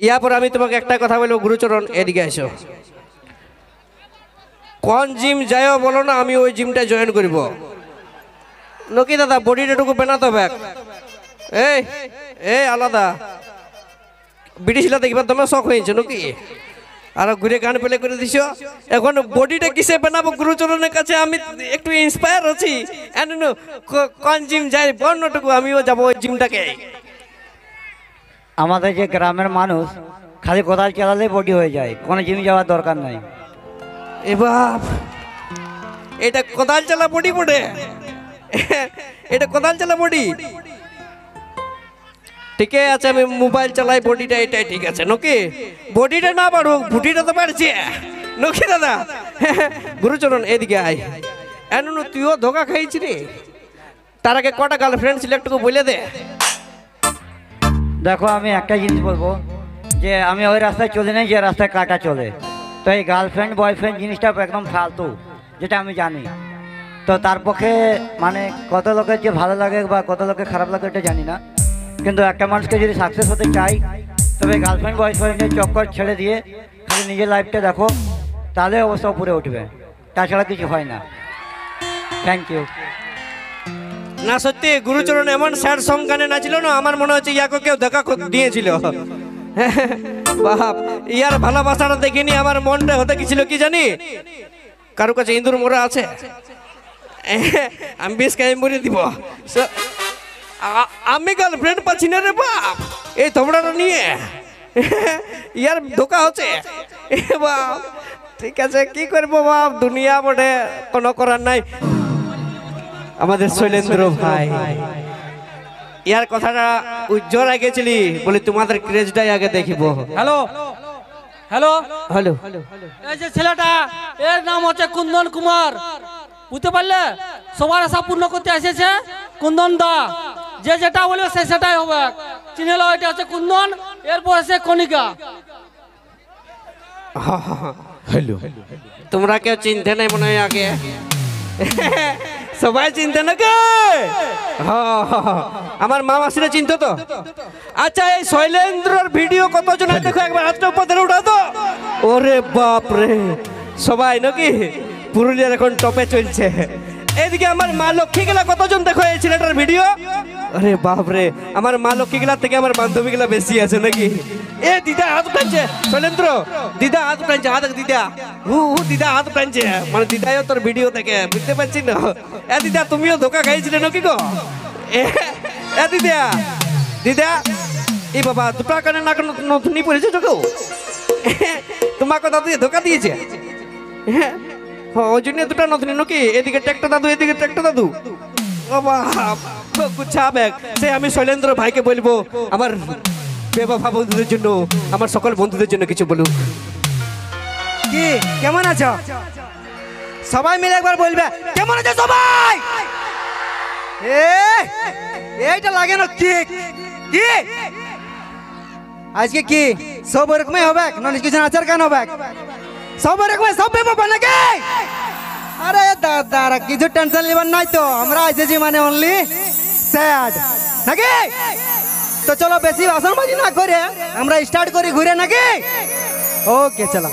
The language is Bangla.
ইয়ারপর আমি তোমাকে একটা কথা বলবো, গুরুচরণ এদিকে এসো। কোন জিম যাইও বলো না, আমি ওই জিমটা জয়েন করব। নকি দাদা বডিটাটুকু বানাতে হবে। এই এই আলাদা ব্রিটিশরা দেখবার তোমার শখ হয়েছে নাকি? আর ঘুরে গান পেলে করে দিছ। এখন বডিটা কিসে বানাবো গুরুচরণের কাছে আমি একটু ইন্সপায়ার আছি। কোন জিম যাই বর্ণটুকু আমিও যাবো ওই জিমটাকে। আমাদের যে গ্রামের মানুষ খালি কোদাল চালালে বডি হয়ে যায়, কোনো জিম যাওয়ার দরকার নাই। এ বাপ, এটা কোদাল চালা বডি পড়ে, এটা কোদাল চালা বডি। ঠিক আছে, আমি মোবাইল চালাই, বডিটা এটাই ঠিক আছে নাকি? বডিটা না বাড়ুক, ভুটিটা তো বাড়ছে নাকি দাদা? গুরুচরণ এদিকে আয়। এমন তুইও ধোকা খাইছি রে। তার আগে কটা গার্লফ্রেন্ড ছিল একটু বলে দে। দেখো আমি একটা জিনিস বলবো, যে আমি ওই রাস্তায় চলে নেই যে রাস্তায় কাটা চলে। তো এই গার্লফ্রেন্ড বয়ফ্রেন্ড জিনিসটা একদম ফালতু, যেটা আমি জানি। তো তার পক্ষে মানে কত লোকের যে ভালো লাগে বা কত লোকের খারাপ লাগে এটা জানি না, কিন্তু একটা মানুষকে যদি সাকসেস হতে চাই তবে গার্লফ্রেন্ড বয়ফ্রেন্ডের চক্কর ছেড়ে দিয়ে খালি নিজের লাইফটা দেখো, তাহলে অবস্থা উপরে উঠবে, তাছাড়া কিছু হয় না। Thank you. না সত্যি গুরুচরণ এমন স্যাড সং গানে নাচছিল না, আমার মনে হচ্ছে ইয়াকে কেউ দেখা দিয়েছিল। বাপ, ইয়ার ভালোবাসাটা দেখিনি আমার মনটা হতে গেছিল কি জানি, কারো কাছে ইঁদুর মোড়া আছে, আমি বেশ কাজ মরে দিব। আমি গার্লফ্রেন্ড পাচ্ছি না রে বাপ, এই তোমরাটা নিয়ে ইয়ার ধোকা হচ্ছে বাপ। ঠিক আছে কি করবো বাপ, দুনিয়া বটে, কোনো করার নাই। আমাদের শৈলেন্দ্র ভাই ইয়ার কথাটা উজ্জ্বল আগেছিলি বলে তোমাদের ক্রেজটাই আগে দেখিব। হ্যালো হ্যালো হ্যালো, এই যে ছেলেটা, এর নাম হচ্ছে কুন্দন কুমার, বুঝতে পারলে? সবার আশা পূর্ণ করতে এসেছে কুন্দন দা। যে যেটা বলবে সে সেটাই হবে। চিনে লো, এটা হচ্ছে কুন্দন, এরপর আছে কণিকা। হ্যালো, তোমরা কেউ চিনতে নাই মনে হয় আগে? সবাই চিনতে নাকি? আমার মা মাসিরা চিনতো তো। আচ্ছা, এই শৈলেন্দ্রর ভিডিও কতজন দেখো একবার হাতটা উপর ধরে উঠা তো। ওরে বাপ রে, সবাই নাকি? পুরুলিয়ার এখন টপে চলছে। এদিকে আমার মা লক্ষ্মী গেলা কতজন দেখো এই ছেলেটার ভিডিও? আরে বাপ রে, আমার মা লক্ষ্মী গেলা থেকে আমার বান্ধবী গেলা বেশি আছে নাকি? এ দিদা হাত উঠাইছে, শৈলেন্দ্র দিদা হাত উঠাইছে, হাত দিদা হু হু দিদা হাত উঠাইছে, মানে দিদাও তোর ভিডিও দেখে, বুঝতে পারছি না। এ দিদা তুমিও ধোকা খাইছিলে নাকি গো? এ দিদা দিদা, এই বাবা দুটা কানে নাক নথুনি পড়েছে তো কেউ? তোমাকে দাদু ধোকা দিয়েছে, হ্যাঁ ওই জন্য দুটা নথুনি নাকি? এদিকে ট্যাক্টর দাদু, এদিকে ট্যাক্টর দাদু। বাবা গুচ্ছা ব্যাগ। সে আমি শৈলেন্দ্র ভাইকে বলবো আমার বেবাফা বন্ধুদের জন্য, আমার সকল বন্ধুদের জন্য কিছু বলুক। কি কেমন আছো সবাই মিলে একবার বলবে কেমন আছো সবাই? এইটা লাগে না কি কি আজকে কি সব এরকমই হবে? নন কিছু আচার কেন হবে? সব এরকম সব বেবাফা নাকি? আরে দাদা কিছু টেনশন নেবার নাই তো, আমরা এসেছি মানে অনলি স্যাড নাকি? তো চলো বেশি ভাষণবাজি না করে আমরা স্টার্ট করি ঘুরে নাকি? ওকে চলো।